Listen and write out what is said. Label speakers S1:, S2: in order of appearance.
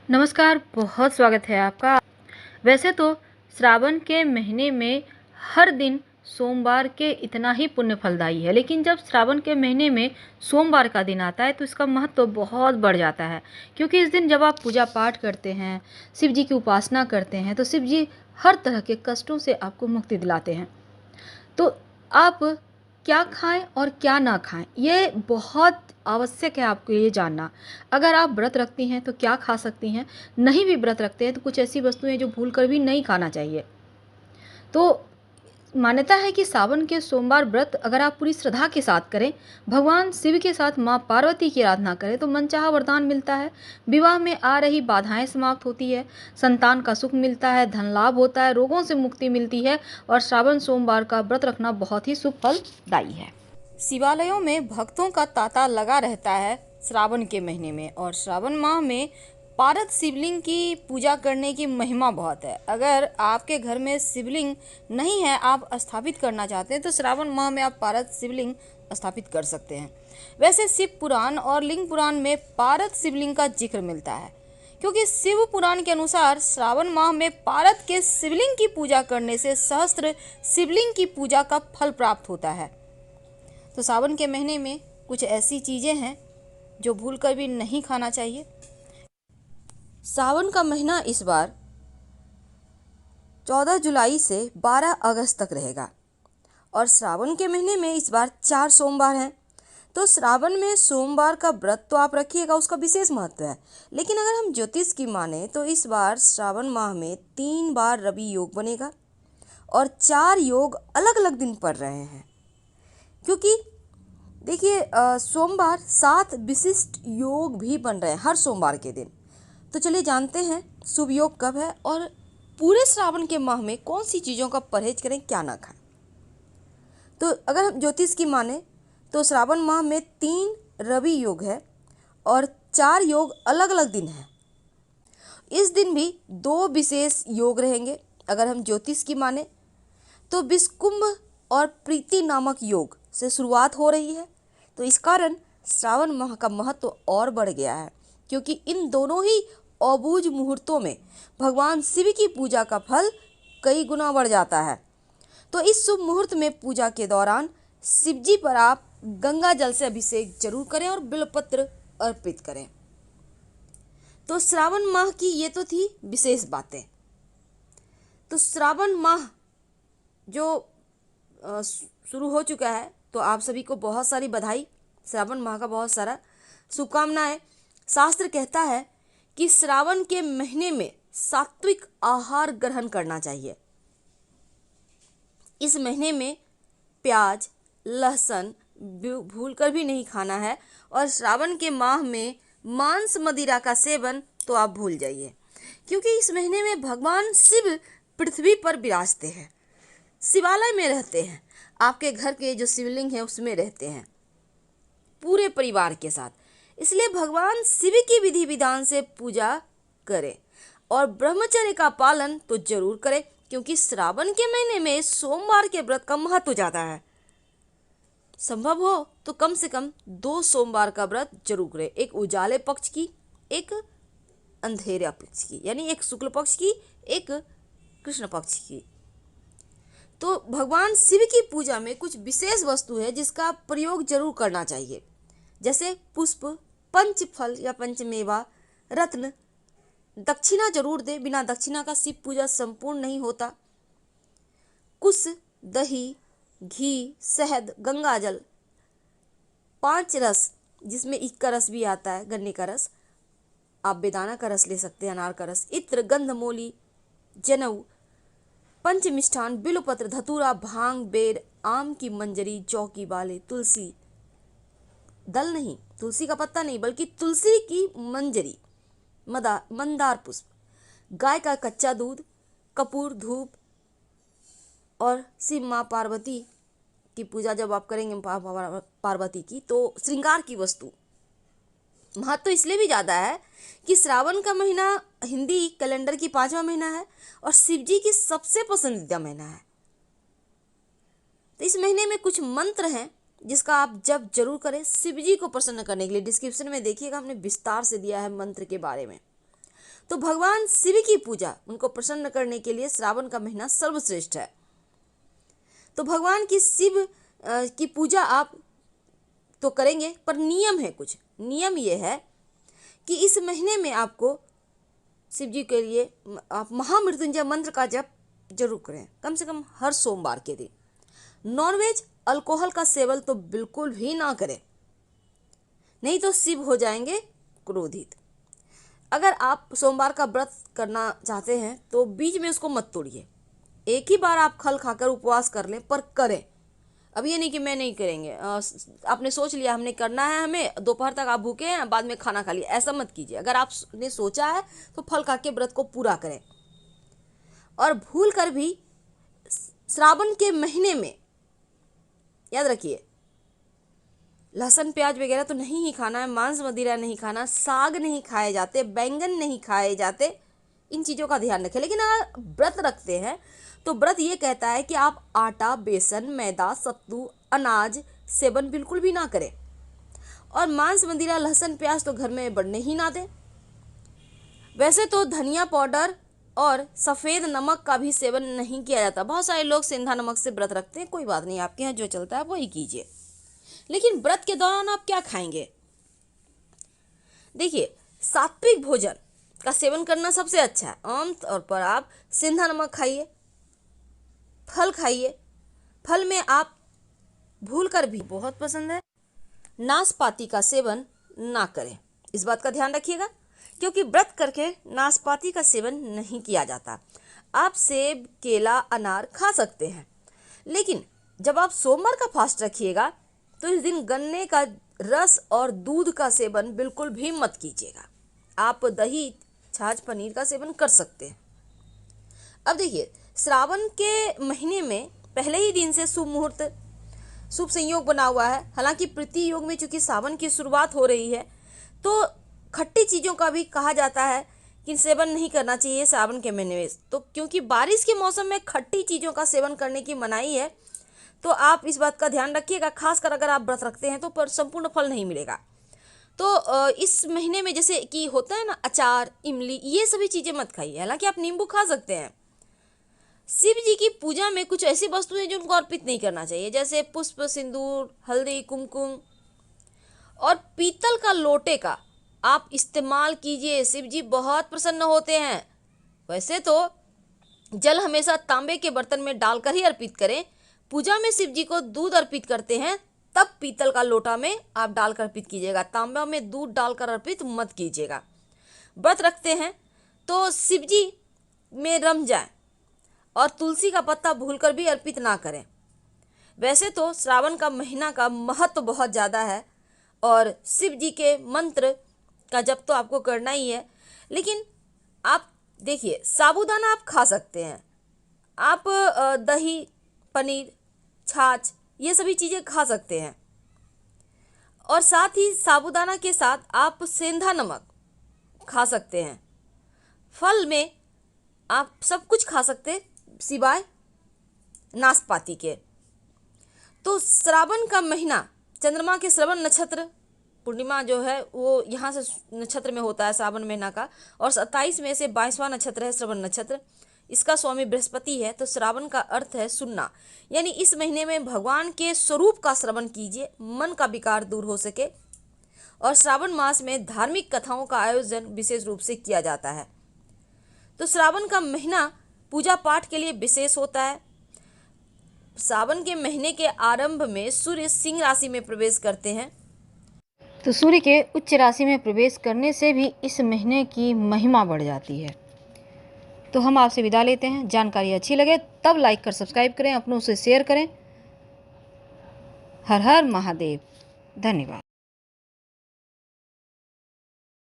S1: नमस्कार, बहुत स्वागत है आपका। वैसे तो श्रावण के महीने में हर दिन सोमवार के इतना ही पुण्य फलदायी है, लेकिन जब श्रावण के महीने में सोमवार का दिन आता है तो इसका महत्व बहुत बढ़ जाता है। क्योंकि इस दिन जब आप पूजा पाठ करते हैं, शिव जी की उपासना करते हैं, तो शिव जी हर तरह के कष्टों से आपको मुक्ति दिलाते हैं। तो आप क्या खाएं और क्या ना खाएं, ये बहुत आवश्यक है आपको ये जानना। अगर आप व्रत रखती हैं तो क्या खा सकती हैं, नहीं भी व्रत रखते हैं तो कुछ ऐसी वस्तुएं जो भूल कर भी नहीं खाना चाहिए। तो मान्यता है कि सावन के सोमवार व्रत अगर आप पूरी श्रद्धा के साथ करें, भगवान शिव के साथ माँ पार्वती की आराधना करें तो मनचाहा वरदान मिलता है। विवाह में आ रही बाधाएं समाप्त होती है, संतान का सुख मिलता है, धन लाभ होता है, रोगों से मुक्ति मिलती है और श्रावण सोमवार का व्रत रखना बहुत ही शुभ फलदायी है। शिवालयों में भक्तों का तांता लगा रहता है श्रावण के महीने में, और श्रावण माह में पारद शिवलिंग की पूजा करने की महिमा बहुत है। अगर आपके घर में शिवलिंग नहीं है, आप स्थापित करना चाहते हैं, तो श्रावण माह में आप पारद शिवलिंग स्थापित कर सकते हैं। वैसे शिव पुराण और लिंग पुराण में पारद शिवलिंग का जिक्र मिलता है, क्योंकि शिव पुराण के अनुसार श्रावण माह में पारद के शिवलिंग की पूजा करने से सहस्त्र शिवलिंग की पूजा का फल प्राप्त होता है। तो सावन के महीने में कुछ ऐसी चीज़ें हैं जो भूल कर भी नहीं खाना चाहिए। सावन का महीना इस बार 14 जुलाई से 12 अगस्त तक रहेगा, और श्रावण के महीने में इस बार 4 सोमवार हैं। तो श्रावण में सोमवार का व्रत तो आप रखिएगा, उसका विशेष महत्व है। लेकिन अगर हम ज्योतिष की माने तो इस बार श्रावण माह में 3 बार रवि योग बनेगा और 4 योग अलग अलग दिन पड़ रहे हैं। क्योंकि देखिए, सोमवार 7 विशिष्ट योग भी बन रहे हैं हर सोमवार के दिन। तो चलिए जानते हैं शुभ योग कब है और पूरे श्रावण के माह में कौन सी चीज़ों का परहेज करें, क्या ना खाएं। तो अगर हम ज्योतिष की माने तो श्रावण माह में 3 रवि योग है और 4 योग अलग अलग दिन है। इस दिन भी 2 विशेष योग रहेंगे। अगर हम ज्योतिष की माने तो विषकुंभ और प्रीति नामक योग से शुरुआत हो रही है। तो इस कारण श्रावण माह का महत्व और बढ़ गया है, क्योंकि इन दोनों ही अबूझ मुहूर्तों में भगवान शिव की पूजा का फल कई गुना बढ़ जाता है। तो इस शुभ मुहूर्त में पूजा के दौरान शिव जी पर आप गंगा जल से अभिषेक जरूर करें और बिल्वपत्र अर्पित करें। तो श्रावण माह की ये तो थी विशेष बातें। तो श्रावण माह जो शुरू हो चुका है, तो आप सभी को बहुत सारी बधाई, श्रावण माह का बहुत सारा शुभकामनाएं। शास्त्र कहता है कि श्रावण के महीने में सात्विक आहार ग्रहण करना चाहिए। इस महीने में प्याज, लहसुन भूल कर भी नहीं खाना है, और श्रावण के माह में मांस मदिरा का सेवन तो आप भूल जाइए, क्योंकि इस महीने में भगवान शिव पृथ्वी पर विराजते हैं, शिवालय में रहते हैं। आपके घर के जो शिवलिंग है उसमें रहते हैं पूरे परिवार के साथ। इसलिए भगवान शिव की विधि विधान से पूजा करें और ब्रह्मचर्य का पालन तो जरूर करें, क्योंकि श्रावण के महीने में सोमवार के व्रत का महत्व ज्यादा है। संभव हो तो कम से कम 2 सोमवार का व्रत जरूर करें, एक उजाले पक्ष की, एक अंधेरे पक्ष की, यानी एक शुक्ल पक्ष की, एक कृष्ण पक्ष की। तो भगवान शिव की पूजा में कुछ विशेष वस्तु है जिसका प्रयोग जरूर करना चाहिए, जैसे पुष्प, पंच फल या पंचमेवा, रत्न। दक्षिणा जरूर दे, बिना दक्षिणा का शिव पूजा संपूर्ण नहीं होता। कुश, दही, घी, शहद, गंगाजल, 5 रस जिसमें ईख का रस भी आता है, गन्ने का रस, आप बेदाना का रस ले सकते हैं, अनार का रस, इत्र, गंधमूली, जनेऊ, पंच मिष्ठान, बिल्वपत्र, धतूरा, भांग, बेर, आम की मंजरी, जौ की बालें, तुलसी दल नहीं, तुलसी का पत्ता नहीं, बल्कि तुलसी की मंजरी, मंदार पुष्प, गाय का कच्चा दूध, कपूर, धूप, और शिव माँ पार्वती की पूजा जब आप करेंगे पार्वती की, तो श्रृंगार की वस्तु। महत्व तो इसलिए भी ज़्यादा है कि श्रावण का महीना हिंदी कैलेंडर की 5वां महीना है और शिव जी की सबसे पसंदीदा महीना है। तो इस महीने में कुछ मंत्र हैं जिसका आप जप जरूर करें शिव जी को प्रसन्न करने के लिए। डिस्क्रिप्शन में देखिएगा, हमने विस्तार से दिया है मंत्र के बारे में। तो भगवान शिव की पूजा, उनको प्रसन्न करने के लिए श्रावण का महीना सर्वश्रेष्ठ है। तो भगवान की शिव की पूजा आप तो करेंगे, पर नियम है कुछ। नियम ये है कि इस महीने में आपको शिव जी के लिए आप महामृत्युंजय मंत्र का जप जरूर करें, कम से कम हर सोमवार के दिन। नॉनवेज अल्कोहल का सेवन तो बिल्कुल भी ना करें, नहीं तो शिव हो जाएंगे क्रोधित। अगर आप सोमवार का व्रत करना चाहते हैं तो बीच में उसको मत तोड़िए। एक ही बार आप खल खाकर उपवास कर लें, पर करें। अब ये नहीं कि मैं नहीं करेंगे, आपने सोच लिया हमने करना है, हमें दोपहर तक आप भूखे हैं, बाद में खाना खा लिया, ऐसा मत कीजिए। अगर आपने सोचा है तो फल खा के व्रत को पूरा करें। और भूल कर भी श्रावण के महीने में याद रखिए, लहसुन प्याज वगैरह तो नहीं ही खाना है, मांस मदिरा नहीं खाना, साग नहीं खाए जाते, बैंगन नहीं खाए जाते, इन चीज़ों का ध्यान रखें। लेकिन अगर व्रत रखते हैं तो व्रत ये कहता है कि आप आटा, बेसन, मैदा, सत्तू, अनाज सेवन बिल्कुल भी ना करें। और मांस मदिरा, लहसुन प्याज तो घर में बढ़ने ही ना दें। वैसे तो धनिया पाउडर और सफ़ेद नमक का भी सेवन नहीं किया जाता। बहुत सारे लोग सेंधा नमक से व्रत रखते हैं, कोई बात नहीं, आपके यहाँ जो चलता है वही कीजिए। लेकिन व्रत के दौरान आप क्या खाएंगे? देखिए, सात्विक भोजन का सेवन करना सबसे अच्छा है। आमतौर पर आप सेंधा नमक खाइए, फल खाइए। फल में आप भूल कर भी, बहुत पसंद है, नाशपाती का सेवन ना करें। इस बात का ध्यान रखिएगा, क्योंकि व्रत करके नाशपाती का सेवन नहीं किया जाता। आप सेब, केला, अनार खा सकते हैं, लेकिन जब आप सोमवार का फास्ट रखिएगा तो इस दिन गन्ने का रस और दूध का सेवन बिल्कुल भी मत कीजिएगा। आप दही, छाछ, पनीर का सेवन कर सकते हैं। अब देखिए, श्रावण के महीने में पहले ही दिन से शुभ मुहूर्त, शुभ संयोग बना हुआ है। हालांकि प्रति योग में चूंकि सावन की शुरुआत हो रही है, तो खट्टी चीज़ों का भी कहा जाता है कि सेवन नहीं करना चाहिए सावन के महीने में। तो क्योंकि बारिश के मौसम में खट्टी चीज़ों का सेवन करने की मनाही है, तो आप इस बात का ध्यान रखिएगा। खासकर अगर आप व्रत रखते हैं तो पर संपूर्ण फल नहीं मिलेगा। तो इस महीने में जैसे कि होता है ना, अचार, इमली, ये सभी चीज़ें मत खाइए। हालांकि आप नींबू खा सकते हैं। शिव जी की पूजा में कुछ ऐसी वस्तुएं जो उनको अर्पित नहीं करना चाहिए, जैसे पुष्प, सिंदूर, हल्दी, कुमकुम और पीतल का लोटे का आप इस्तेमाल कीजिए। शिव जी बहुत प्रसन्न होते हैं। वैसे तो जल हमेशा तांबे के बर्तन में डालकर ही अर्पित करें। पूजा में शिव जी को दूध अर्पित करते हैं, तब पीतल का लोटा में आप डालकर अर्पित कीजिएगा। तांबा में दूध डालकर अर्पित मत कीजिएगा। व्रत रखते हैं तो शिव जी में रम जाए, और तुलसी का पत्ता भूलकर भी अर्पित ना करें। वैसे तो श्रावण का महीना का महत्व बहुत ज़्यादा है, और शिव जी के मंत्र का जप तो आपको करना ही है। लेकिन आप देखिए, साबूदाना आप खा सकते हैं, आप दही, पनीर, छाछ, ये सभी चीज़ें खा सकते हैं। और साथ ही साबूदाना के साथ आप सेंधा नमक खा सकते हैं। फल में आप सब कुछ खा सकते हैं सिवाय नाशपाती के। तो श्रावण का महीना, चंद्रमा के श्रवण नक्षत्र पूर्णिमा जो है वो यहाँ से नक्षत्र में होता है श्रावण महीना का, और 27 में से 22वां नक्षत्र है श्रवण नक्षत्र। इसका स्वामी बृहस्पति है। तो श्रावण का अर्थ है सुनना, यानी इस महीने में भगवान के स्वरूप का श्रवण कीजिए, मन का विकार दूर हो सके। और श्रावण मास में धार्मिक कथाओं का आयोजन विशेष रूप से किया जाता है। तो श्रावण का महीना पूजा पाठ के लिए विशेष होता है। सावन के महीने के आरंभ में सूर्य सिंह राशि में प्रवेश करते हैं।
S2: तो सूर्य के उच्च राशि में प्रवेश करने से भी इस महीने की महिमा बढ़ जाती है। तो हम आपसे विदा लेते हैं। जानकारी अच्छी लगे तब लाइक कर सब्सक्राइब करें, अपनों से शेयर करें। हर हर महादेव। धन्यवाद।